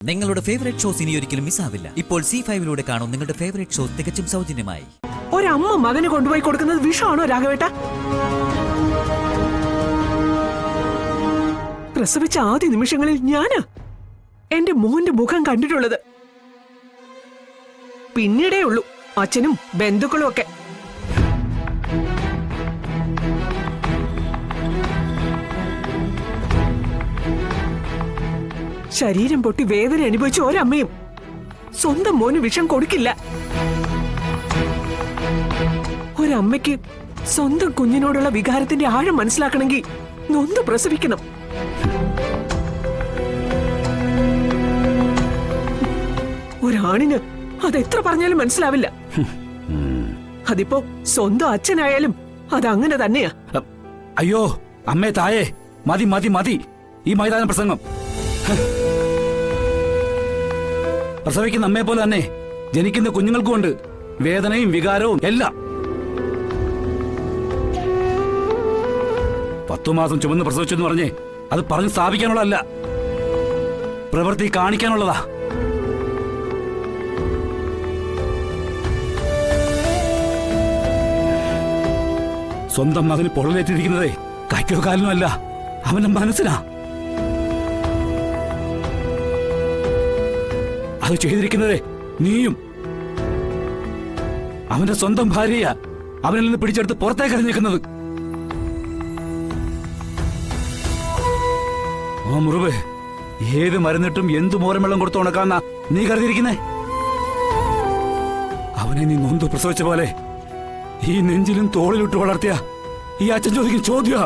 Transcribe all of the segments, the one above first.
നിങ്ങളുടെ favourite shows ഇനി ഒരിക്കലും മിസ്സാവില്ല. ഇപ്പോൾ C5 കാണും നിങ്ങളുടെ ഫേവറേറ്റ് ഷോസ് തികച്ചും സൗജന്യമായി. ഒരമ്മ മകന് കൊണ്ടുപോയി കൊടുക്കുന്നത് വിഷമാണോ രാഘവേട്ട? പ്രസവിച്ച ആദ്യ നിമിഷങ്ങളിൽ ഞാനാ എന്റെ മോന്റെ മുഖം കണ്ടിട്ടുള്ളത്. പിന്നീടേ ഉള്ളൂ അച്ഛനും ബന്ധുക്കളും ഒക്കെ. ശരീരം പൊട്ടി വേദന അനുഭവിച്ച ഒരമ്മയും സ്വന്തം മോന് വിഷം കൊടുക്കില്ല. ഒരമ്മയ്ക്ക് സ്വന്തം കുഞ്ഞിനോടുള്ള വികാരത്തിന്റെ ആഴം മനസ്സിലാക്കണമെങ്കിൽ നൊന്ത് പ്രസവിക്കണം. ഒരാണിന് അതെത്ര പറഞ്ഞാലും മനസ്സിലാവില്ല. അതിപ്പോ സ്വന്തം അച്ഛനായാലും അതങ്ങനെ തന്നെയാ. അയ്യോ അമ്മേ തായേ, മതി മതി മതി ഈ മൈതാന പ്രസംഗം. പ്രസവിക്കുന്ന അമ്മയെ പോലെ തന്നെ ജനിക്കുന്ന കുഞ്ഞുങ്ങൾക്കുമുണ്ട് വേദനയും വികാരവും എല്ലാം. 10 മാസം ചുമന്ന് പ്രസവിച്ചെന്ന് പറഞ്ഞേ അത് പറഞ്ഞ് സ്ഥാപിക്കാനുള്ളതല്ല, പ്രവൃത്തി കാണിക്കാനുള്ളതാ. സ്വന്തം മകന് പൊള്ളലേറ്റിരിക്കുന്നതേ കൈക്കോ കാലിനോ അല്ല, അവന്റെ മനസ്സിനാ. അത് ചെയ്തിരിക്കുന്നത് നീയും. അവന്റെ സ്വന്തം ഭാര്യയാ അവനിൽ നിന്ന് പിടിച്ചെടുത്ത് പുറത്തേക്ക് എറിഞ്ഞേക്കുന്നത്. ആ മുറിവ് ഏത് മരുന്നിട്ടും എന്തു മോരം വെള്ളം കൊടുത്ത് ഉണക്കാന്ന നീ കരുതിയിരിക്കുന്നേ? അവനെ നീ നൊന്ത് പ്രസവിച്ച പോലെ ഈ നെഞ്ചിലും തോളിലിട്ട് വളർത്തിയ ഈ അച്ഛൻ ചോദിക്കും ചോദ്യ,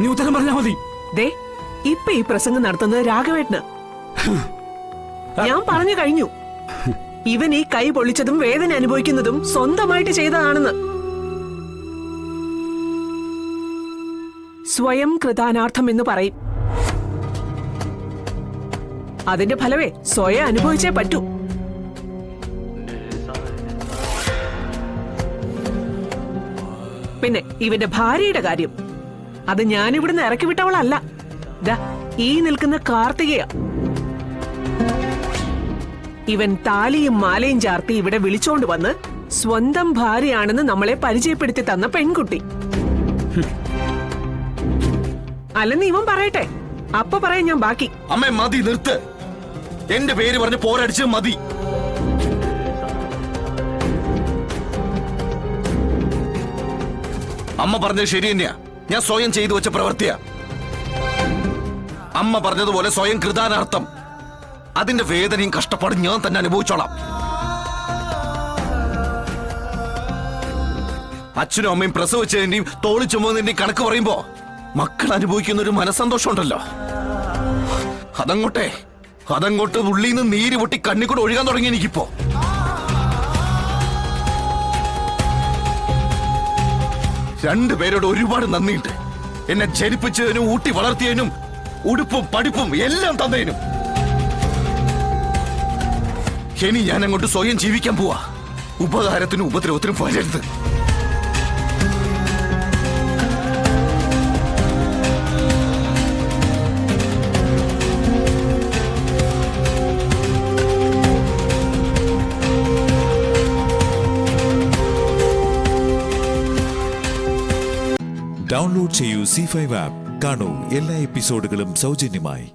നീ ഉത്തരം പറഞ്ഞാ മതി. ഇപ്പൊ ഈ പ്രസംഗം നടത്തുന്നത് രാഘവേട്ടന്. ഞാൻ പറഞ്ഞു കഴിഞ്ഞു, ഇവൻ ഈ കൈ പൊള്ളിച്ചതും വേദന അനുഭവിക്കുന്നതും സ്വന്തമായിട്ട് ചെയ്തതാണെന്ന്. സ്വയം കൃതാനാർത്ഥം എന്ന് പറയും. അതിന്റെ ഫലമേ സ്വയം അനുഭവിച്ചേ പറ്റൂ. പിന്നെ ഇവന്റെ ഭാര്യയുടെ കാര്യം, അത് ഞാനിവിടുന്ന് ഇറക്കി വിട്ടവളല്ല. ഈ നിൽക്കുന്ന കാർത്തികയ. ഇവൻ താലിയും മാലയും ചാർത്തി ഇവിടെ വിളിച്ചോണ്ട് വന്ന് സ്വന്തം ഭാര്യയാണെന്ന് നമ്മളെ പരിചയപ്പെടുത്തി തന്ന പെൺകുട്ടി. അല്ലെന്ന് ഇവൻ പറയട്ടെ, അപ്പൊ പറയാം ഞാൻ ബാക്കി. അമ്മേ മതി, നിർത്ത്. എന്റെ പേര് പറഞ്ഞ് പോരടിച്ച് മതി. അമ്മ പറഞ്ഞത് ശരി തന്നെയാ, ഞാൻ സ്വയം ചെയ്തു വെച്ച പ്രവൃത്തിയാ. അമ്മ പറഞ്ഞതുപോലെ സ്വയം കൃതാനാർത്ഥം. അതിന്റെ വേദനയും കഷ്ടപ്പാടും ഞാൻ തന്നെ അനുഭവിച്ചോളാം. അച്ഛനും അമ്മയും പ്രസവിച്ചതിന്റെയും തോളി ചുമന്നതിന്റെയും കണക്ക് പറയുമ്പോ മക്കൾ അനുഭവിക്കുന്ന ഒരു മനസ്സന്തോഷം ഉണ്ടല്ലോ, അതങ്ങോട്ട് ഉള്ളിന്ന് നീര് പൊട്ടി കണ്ണിക്കൂടെ ഒഴുകാൻ തുടങ്ങി എനിക്കിപ്പോ. രണ്ടുപേരോട് ഒരുപാട് നന്ദിയുണ്ട്. എന്നെ ജനിപ്പിച്ചതിനും ഊട്ടി വളർത്തിയതിനും ഉടുപ്പും പഠിപ്പും എല്ലാം തന്നതിനും. ഇനി ഞാൻ അങ്ങോട്ട് സ്വയം ജീവിക്കാൻ പോവാ. ഉപകാരത്തിനും ഉപദ്രവത്തിനും വരരുത്. ഡൗൺലോഡ് ചെയ്യൂ C5 ആപ്പ്. കാണൂ എല്ലാ എപ്പിസോഡുകളും സൗജന്യമായി.